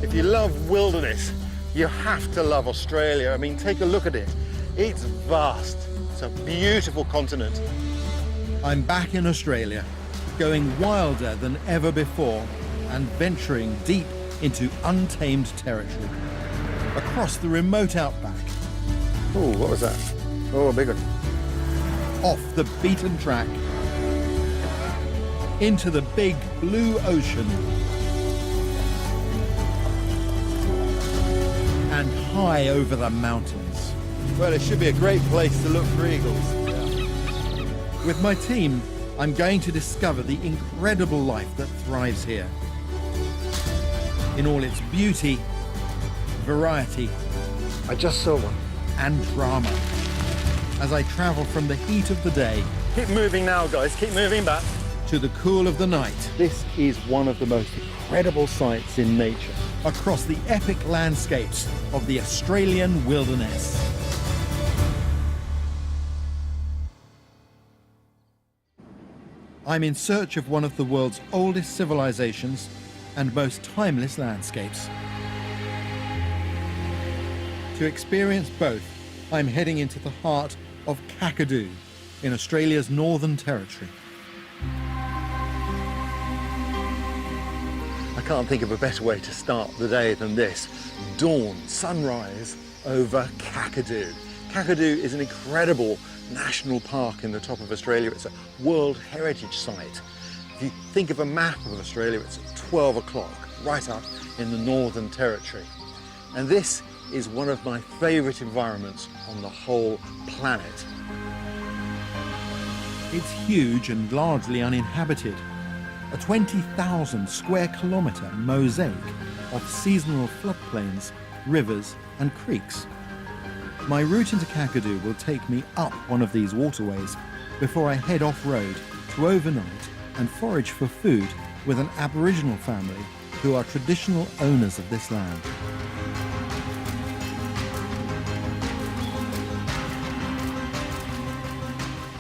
If you love wilderness, you have to love Australia. I mean, take a look at it. It's vast. It's a beautiful continent. I'm back in Australia, going wilder than ever before and venturing deep into untamed territory. Across the remote outback. Oh, what was that? Oh, a big one. Off the beaten track. Into the big blue ocean. And high over the mountains. Well, it should be a great place to look for eagles. With my team, I'm going to discover the incredible life that thrives here. In all its beauty, variety, I just saw one. and drama. As I travel from the heat of the day Keep moving now, guys. Keep moving back. to the cool of the night, This is one of the most incredible sights in nature. across the epic landscapes of the Australian wilderness. I'm in search of one of the world's oldest civilizations and most timeless landscapes. To experience both, I'm heading into the heart of Kakadu in Australia's Northern Territory. I can't think of a better way to start the day than this. Dawn, sunrise over Kakadu. Kakadu is an incredible national park in the top of Australia. It's a World Heritage Site. If you think of a map of Australia, it's at 12 o'clock, right up in the Northern Territory. And this is one of my favourite environments on the whole planet. It's huge and largely uninhabited, a 20,000 square kilometre mosaic of seasonal floodplains, rivers and creeks. My route into Kakadu will take me up one of these waterways before I head off-road to overnight and forage for food with an Aboriginal family who are traditional owners of this land.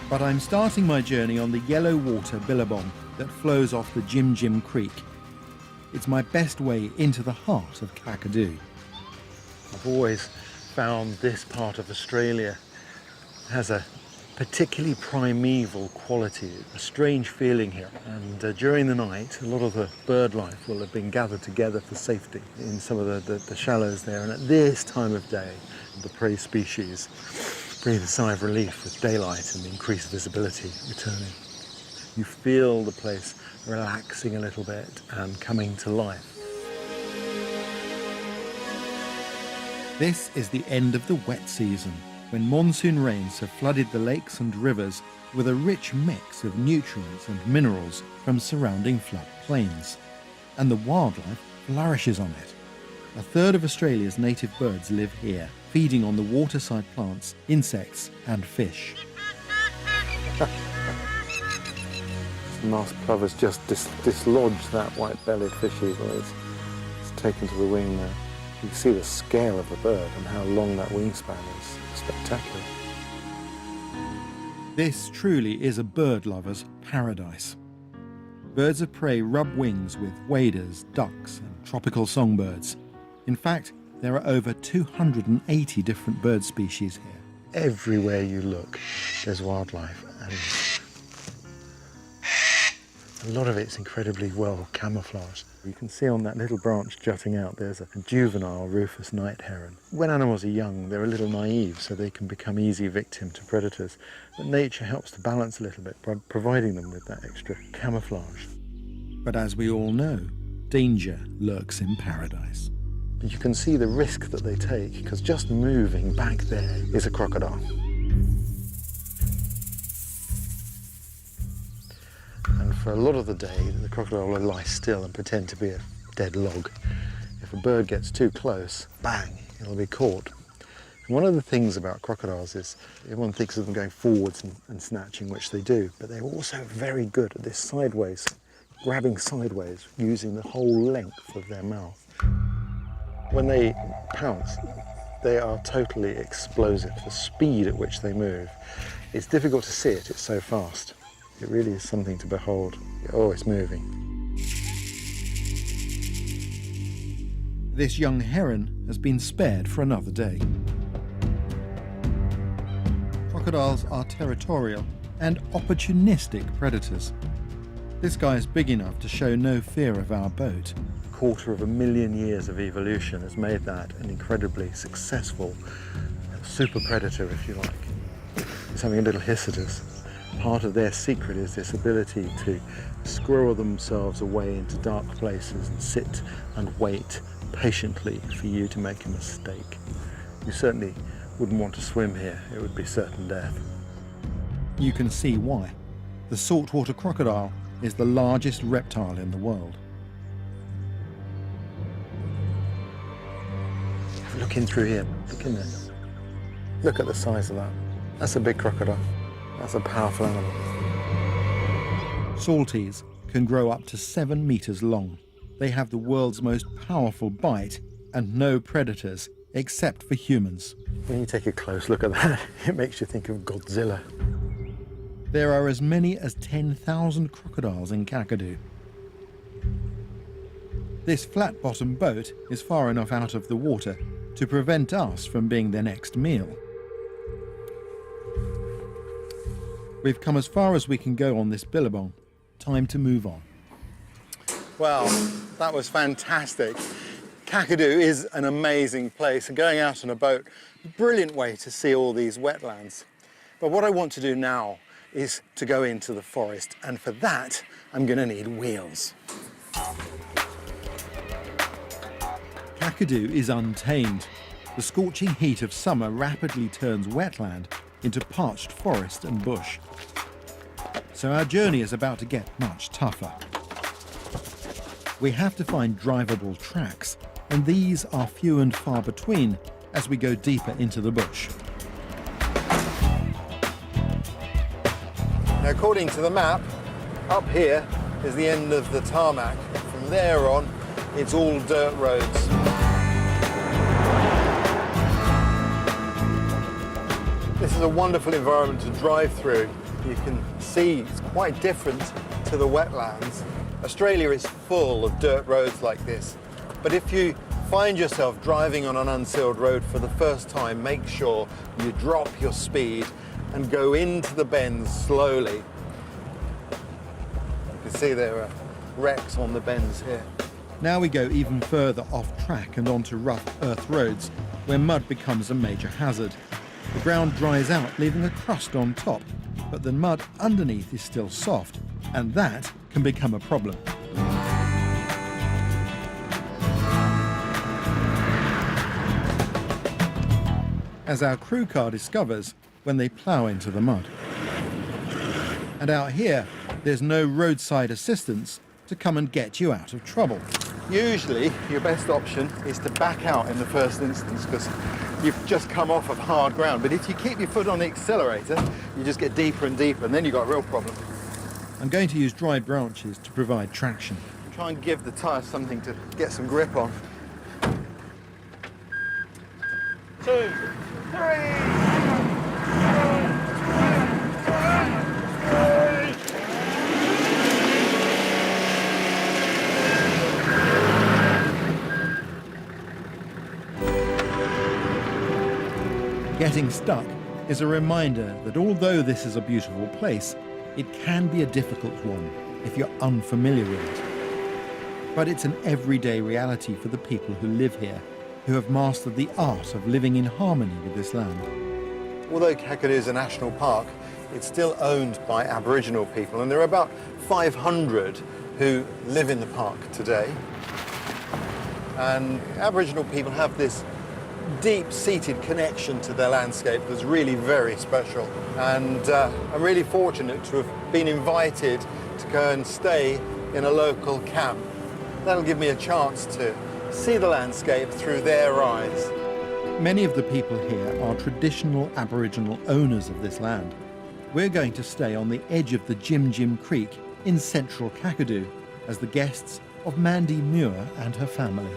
But I'm starting my journey on the yellow water billabong that flows off the Jim Jim Creek. It's my best way into the heart of Kakadu. I've always found this part of Australia has a particularly primeval quality, a strange feeling here. And during the night, a lot of the bird life will have been gathered together for safety in some of the shallows there. And at this time of day, the prey species breathe a sigh of relief with daylight and increased visibility returning. You feel the place relaxing a little bit and coming to life. This is the end of the wet season, when monsoon rains have flooded the lakes and rivers with a rich mix of nutrients and minerals from surrounding floodplains. And the wildlife flourishes on it. A third of Australia's native birds live here, feeding on the waterside plants, insects and fish. Masked plover's just dislodged that white-bellied fish eagle. It's taken to the wing now. You can see the scale of the bird and how long that wingspan is. Spectacular. This truly is a bird lover's paradise. Birds of prey rub wings with waders, ducks and tropical songbirds. In fact, there are over 280 different bird species here. Everywhere you look, there's wildlife, and a lot of it's incredibly well camouflaged. You can see on that little branch jutting out, there's a juvenile rufous night heron. When animals are young, they're a little naive, so they can become easy victim to predators. But nature helps to balance a little bit by providing them with that extra camouflage. But as we all know, danger lurks in paradise. You can see the risk that they take, because just moving back there is a crocodile. And for a lot of the day, the crocodile will lie still and pretend to be a dead log. If a bird gets too close, bang, it'll be caught. And one of the things about crocodiles is everyone thinks of them going forwards and snatching, which they do, but they're also very good at this sideways, grabbing sideways, using the whole length of their mouth. When they pounce, they are totally explosive. The speed at which they move, it's difficult to see it, it's so fast. It really is something to behold. Oh, it's moving. This young heron has been spared for another day. Crocodiles are territorial and opportunistic predators. This guy is big enough to show no fear of our boat. 250,000 years of evolution has made that an incredibly successful super predator, if you like. It's having a little hiss at us. Part of their secret is this ability to squirrel themselves away into dark places and sit and wait patiently for you to make a mistake. You certainly wouldn't want to swim here. It would be certain death. You can see why. The saltwater crocodile is the largest reptile in the world. Look in through here. Look in there. Look at the size of that. That's a big crocodile. That's a powerful animal. Salties can grow up to 7 meters long. They have the world's most powerful bite and no predators except for humans. When you take a close look at that, it makes you think of Godzilla. There are as many as 10,000 crocodiles in Kakadu. This flat-bottomed boat is far enough out of the water to prevent us from being their next meal. We've come as far as we can go on this billabong. Time to move on. Well, that was fantastic. Kakadu is an amazing place, and going out on a boat, a brilliant way to see all these wetlands. But what I want to do now is to go into the forest, and for that, I'm going to need wheels. Kakadu is untamed. The scorching heat of summer rapidly turns wetland into parched forest and bush. So our journey is about to get much tougher. We have to find drivable tracks, and these are few and far between as we go deeper into the bush. Now, according to the map, up here is the end of the tarmac. From there on, it's all dirt roads. This is a wonderful environment to drive through. You can see it's quite different to the wetlands. Australia is full of dirt roads like this, but if you find yourself driving on an unsealed road for the first time, make sure you drop your speed and go into the bends slowly. You can see there are wrecks on the bends here. Now we go even further off track and onto rough earth roads where mud becomes a major hazard. The ground dries out, leaving a crust on top, but the mud underneath is still soft, and that can become a problem. As our crew car discovers when they plough into the mud. And out here, there's no roadside assistance to come and get you out of trouble. Usually, your best option is to back out in the first instance because you've just come off of hard ground. But if you keep your foot on the accelerator, you just get deeper and deeper, and then you've got a real problem. I'm going to use dry branches to provide traction. Try and give the tyre something to get some grip on. 2, 3. Getting stuck is a reminder that although this is a beautiful place, it can be a difficult one if you're unfamiliar with it. But it's an everyday reality for the people who live here, who have mastered the art of living in harmony with this land. Although Kakadu is a national park, it's still owned by Aboriginal people, and there are about 500 who live in the park today. And Aboriginal people have this deep-seated connection to their landscape that's really very special. And I'm really fortunate to have been invited to go and stay in a local camp. That'll give me a chance to see the landscape through their eyes. Many of the people here are traditional Aboriginal owners of this land. We're going to stay on the edge of the Jim Jim Creek in central Kakadu as the guests of Mandy Muir and her family.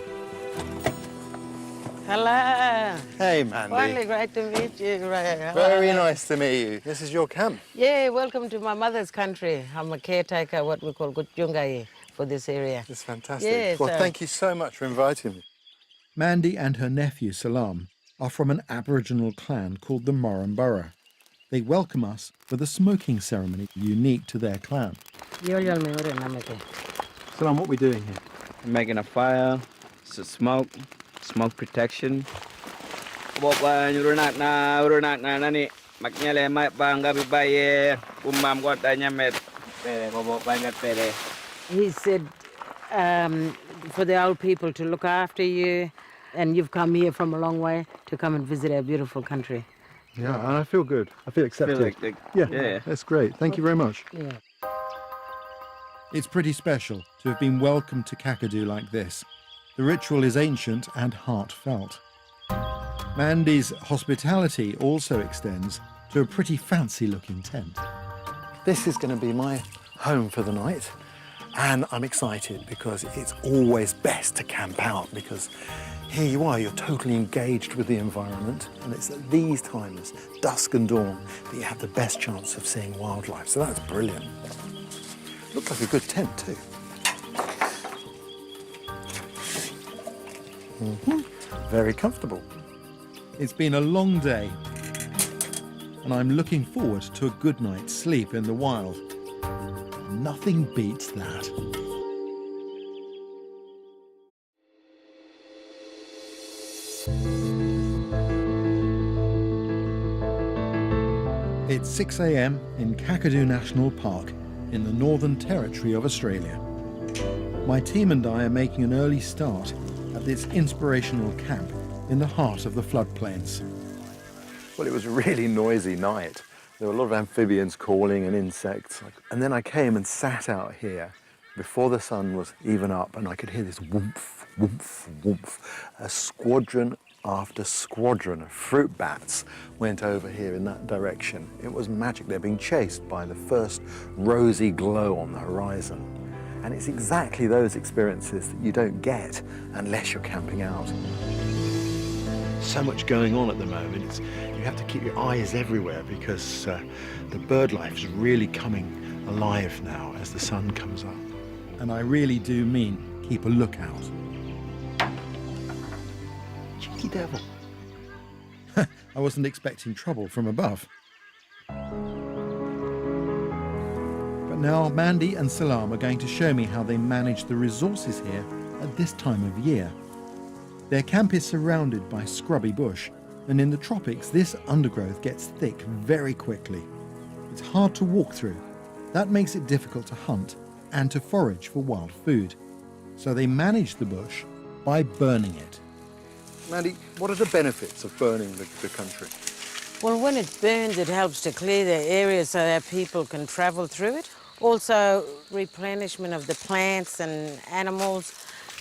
Hello. Hey, Mandy. Really great to meet you. Very nice to meet you. This is your camp. Yeah, welcome to my mother's country. I'm a caretaker, what we call Gutjungai, for this area. It's fantastic. Yes, well, thank you so much for inviting me. Mandy and her nephew Salam are from an aboriginal clan called the Murrumburrah. They welcome us with a smoking ceremony unique to their clan. Salam, what are we doing here? Making a fire, smoke protection. He said for the old people to look after you, and you've come here from a long way to come and visit our beautiful country. Yeah, and I feel good. I feel accepted. Yeah, that's great. Thank you very much. Yeah. It's pretty special to have been welcomed to Kakadu like this. The ritual is ancient and heartfelt. Mandy's hospitality also extends to a pretty fancy-looking tent. This is going to be my home for the night, and I'm excited because it's always best to camp out, because here you are, you're totally engaged with the environment, and it's at these times, dusk and dawn, that you have the best chance of seeing wildlife. So that's brilliant. Looks like a good tent too. Very comfortable. It's been a long day, and I'm looking forward to a good night's sleep in the wild. Nothing beats that. It's 6 a.m. in Kakadu National Park in the Northern Territory of Australia. My team and I are making an early start at this inspirational camp in the heart of the floodplains. Well, it was a really noisy night. There were a lot of amphibians calling and insects. And then I came and sat out here before the sun was even up, and I could hear this whoomph, whoomph, whoomph. A squadron after squadron of fruit bats went over here in that direction. It was magic. They're being chased by the first rosy glow on the horizon. And it's exactly those experiences that you don't get unless you're camping out. So much going on at the moment. You have to keep your eyes everywhere, because the bird life is really coming alive now as the sun comes up. And I really do mean keep a lookout. Cheeky devil. I wasn't expecting trouble from above. But now Mandy and Salam are going to show me how they manage the resources here at this time of year. Their camp is surrounded by scrubby bush, and in the tropics this undergrowth gets thick very quickly. It's hard to walk through. That makes it difficult to hunt and to forage for wild food. So they manage the bush by burning it. Mandy, what are the benefits of burning the country? Well, when it burns, it helps to clear the area so that people can travel through it. Also, replenishment of the plants and animals.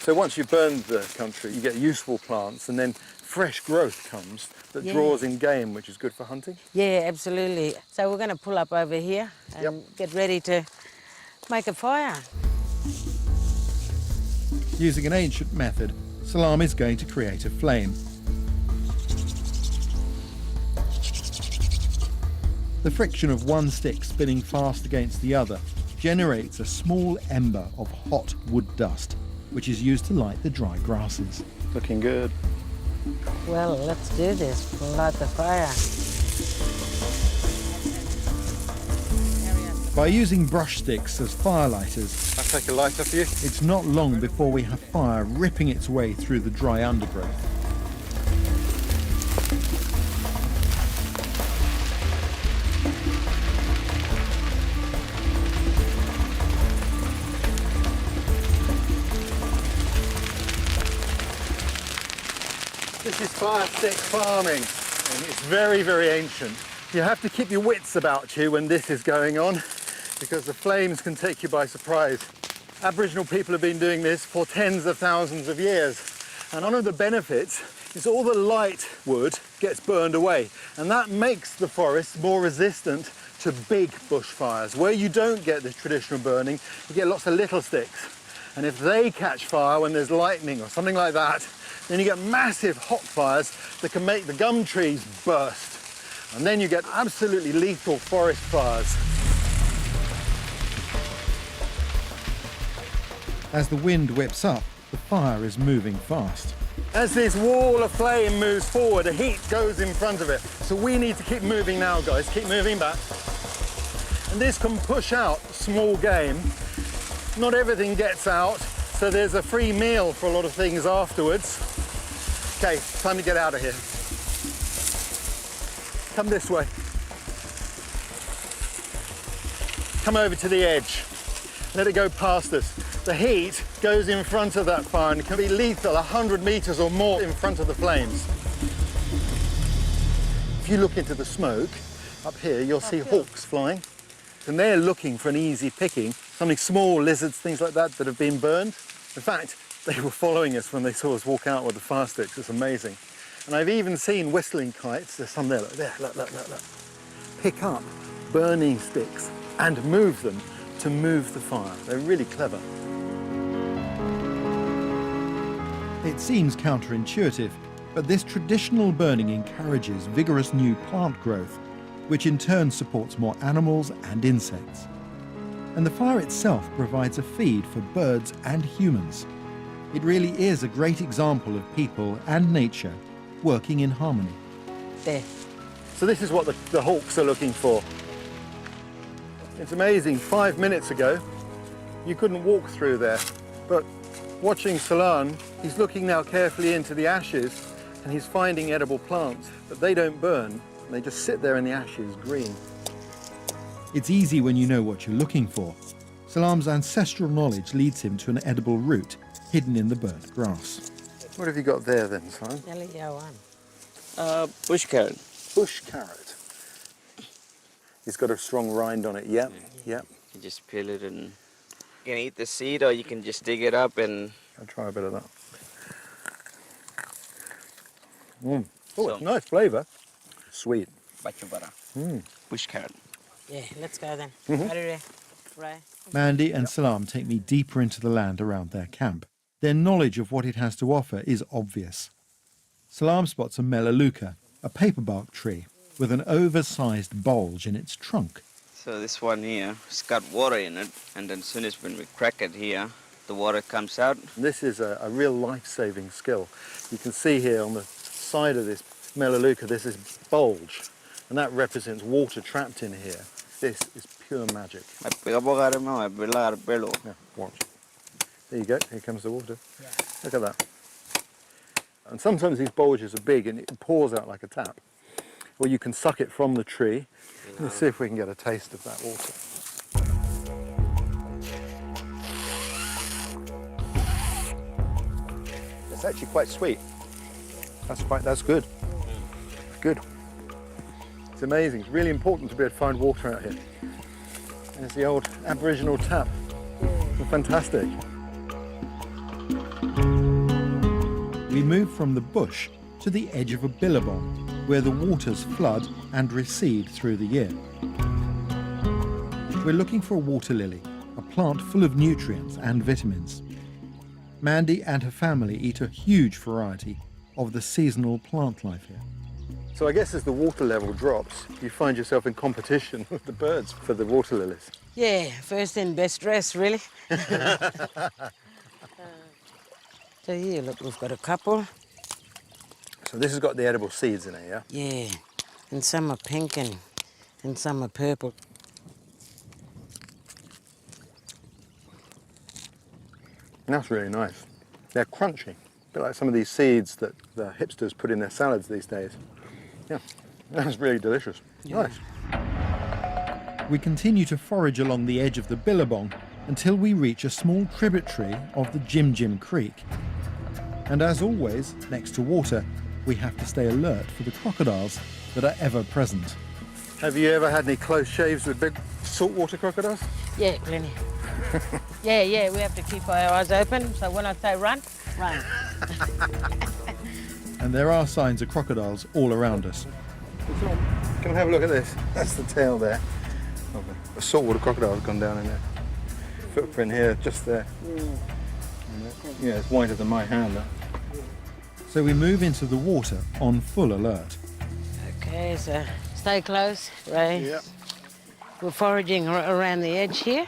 So once you burn the country, you get useful plants, and then fresh growth comes that draws in game, which is good for hunting? Yeah, absolutely. So we're going to pull up over here and get ready to make a fire. Using an ancient method, Salam is going to create a flame. The friction of one stick spinning fast against the other generates a small ember of hot wood dust, which is used to light the dry grasses. Looking good. Well, let's do this. We'll light the fire. By using brush sticks as firelighters, I'll take a lighter for you. it's not long before we have fire ripping its way through the dry undergrowth. This is fire stick farming, and it's very, very ancient. You have to keep your wits about you when this is going on, because the flames can take you by surprise. Aboriginal people have been doing this for tens of thousands of years, and one of the benefits is all the light wood gets burned away, and that makes the forest more resistant to big bushfires. Where you don't get the traditional burning, you get lots of little sticks, and if they catch fire when there's lightning or something like that, then you get massive hot fires that can make the gum trees burst. And then you get absolutely lethal forest fires. As the wind whips up, the fire is moving fast. As this wall of flame moves forward, the heat goes in front of it. So we need to keep moving now, guys. Keep moving back. And this can push out small game. Not everything gets out, so there's a free meal for a lot of things afterwards. Okay, time to get out of here. Come this way. Come over to the edge. Let it go past us. The heat goes in front of that fire and can be lethal 100 meters or more in front of the flames. If you look into the smoke, up here, you'll see hawks flying. And they're looking for an easy picking, something small, lizards, things like that, that have been burned. In fact, they were following us when they saw us walk out with the fire sticks. It's amazing. And I've even seen whistling kites, there's some there, look, there, look, pick up burning sticks and move them to move the fire. They're really clever. It seems counterintuitive, but this traditional burning encourages vigorous new plant growth, which in turn supports more animals and insects. And the fire itself provides a feed for birds and humans. It really is a great example of people and nature working in harmony. There. So this is what the hawks are looking for. It's amazing, 5 minutes ago, you couldn't walk through there. But watching Salan, he's looking now carefully into the ashes and he's finding edible plants, but they don't burn. They just sit there in the ashes, green. It's easy when you know what you're looking for. Salam's ancestral knowledge leads him to an edible root hidden in the burnt grass. What have you got there then, Salan? Bush carrot. Bush carrot. It's got a strong rind on it, yep, yep. You just peel it and you can eat the seed or you can just dig it up and... I'll try a bit of that. Oh, it's nice flavour. Sweet. Bush carrot. Yeah, let's go then. Right. Mandy and Salam take me deeper into the land around their camp. Their knowledge of what it has to offer is obvious. Salam spots a melaleuca, a paperbark tree, with an oversized bulge in its trunk. So this one here, it's got water in it, and then as soon as when we crack it here, the water comes out. This is a real life-saving skill. You can see here on the side of this melaleuca, there's this bulge, and that represents water trapped in here. This is pure magic. Yeah, watch. There you go, here comes the water. Yeah. Look at that. And sometimes these bulges are big and it pours out like a tap. Or you can suck it from the tree. Let's see if we can get a taste of that water. It's actually quite sweet. That's good. Good. It's amazing. It's really important to be able to find water out here. There's the old aboriginal tap. It's fantastic. We move from the bush to the edge of a billabong, where the waters flood and recede through the year. We're looking for a water lily, a plant full of nutrients and vitamins. Mandy and her family eat a huge variety of the seasonal plant life here. So I guess as the water level drops, you find yourself in competition with the birds for the water lilies. Yeah, first and best dress, really. So here, look, we've got a couple. So this has got the edible seeds in it, yeah? Yeah, and some are pink and some are purple. And that's really nice. They're crunchy, a bit like some of these seeds that the hipsters put in their salads these days. Yeah, that's really delicious. Yeah. Nice. We continue to forage along the edge of the billabong until we reach a small tributary of the Jim Jim Creek. And as always, next to water, we have to stay alert for the crocodiles that are ever present. Have you ever had any close shaves with big saltwater crocodiles? Yeah, plenty. yeah, we have to keep our eyes open, so when I say run, run. And there are signs of crocodiles all around us. Come and have a look at this. That's the tail there. Oh, a saltwater crocodile has gone down in there. Footprint here, just there. Yeah, it's whiter than my hand. That. So we move into the water on full alert. Okay, so stay close, Ray. Yep. We're foraging around the edge here.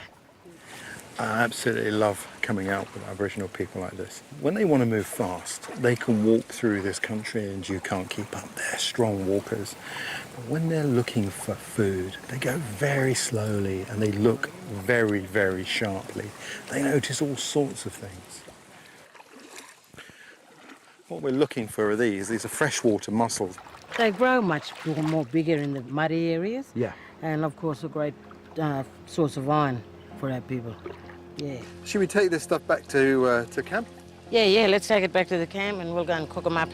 I absolutely love coming out with Aboriginal people like this. When they want to move fast, they can walk through this country and you can't keep up. They're strong walkers. But when they're looking for food, they go very slowly and they look very, very sharply. They notice all sorts of things. What we're looking for are these. These are freshwater mussels. They grow much more bigger in the muddy areas. Yeah. And of course a great source of iron for our people. Yeah. Should we take this stuff back to camp? Yeah, let's take it back to the camp and we'll go and cook them up.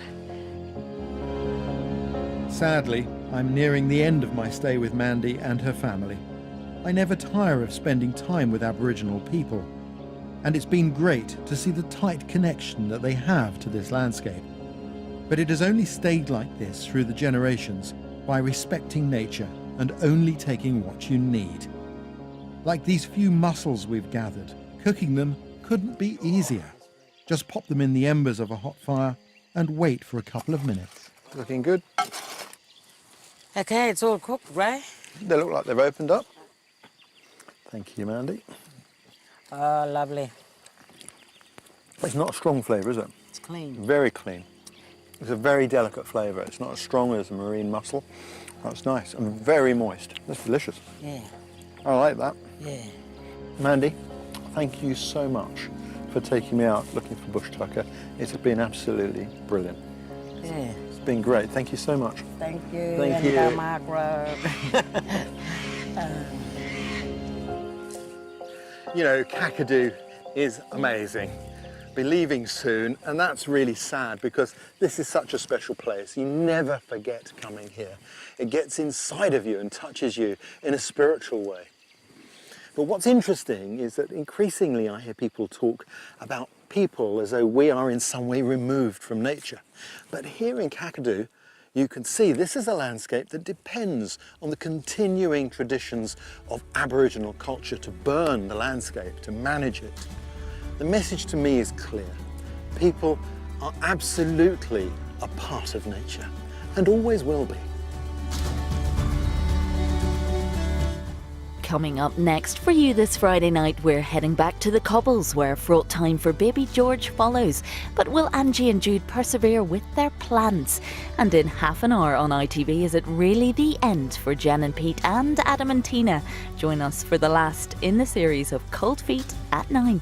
Sadly, I'm nearing the end of my stay with Mandy and her family. I never tire of spending time with Aboriginal people, and it's been great to see the tight connection that they have to this landscape. But it has only stayed like this through the generations by respecting nature and only taking what you need. Like these few mussels we've gathered, cooking them couldn't be easier. Just pop them in the embers of a hot fire and wait for a couple of minutes. Looking good. Okay, it's all cooked, right? They look like they've opened up. Thank you, Mandy. Oh, lovely. It's not a strong flavour, is it? It's clean. Very clean. It's a very delicate flavour. It's not as strong as a marine mussel. That's nice and very moist. That's delicious. Yeah, I like that. yeah. Mandy, thank you so much for taking me out looking for bush tucker. It's been absolutely brilliant. Yeah. It's been great. Thank you so much. Thank you. Thank you. And Mark Road. You know, Kakadu is amazing. Be leaving soon, and that's really sad because this is such a special place. You never forget coming here. It gets inside of you and touches you in a spiritual way. But what's interesting is that increasingly I hear people talk about people as though we are in some way removed from nature. But here in Kakadu, you can see this is a landscape that depends on the continuing traditions of Aboriginal culture to burn the landscape, to manage it. The message to me is clear. People are absolutely a part of nature and always will be. Coming up next for you this Friday night, we're heading back to the Cobbles where fraught time for baby George follows. But will Angie and Jude persevere with their plans? And in half an hour on ITV, is it really the end for Jen and Pete and Adam and Tina? Join us for the last in the series of Cold Feet at 9.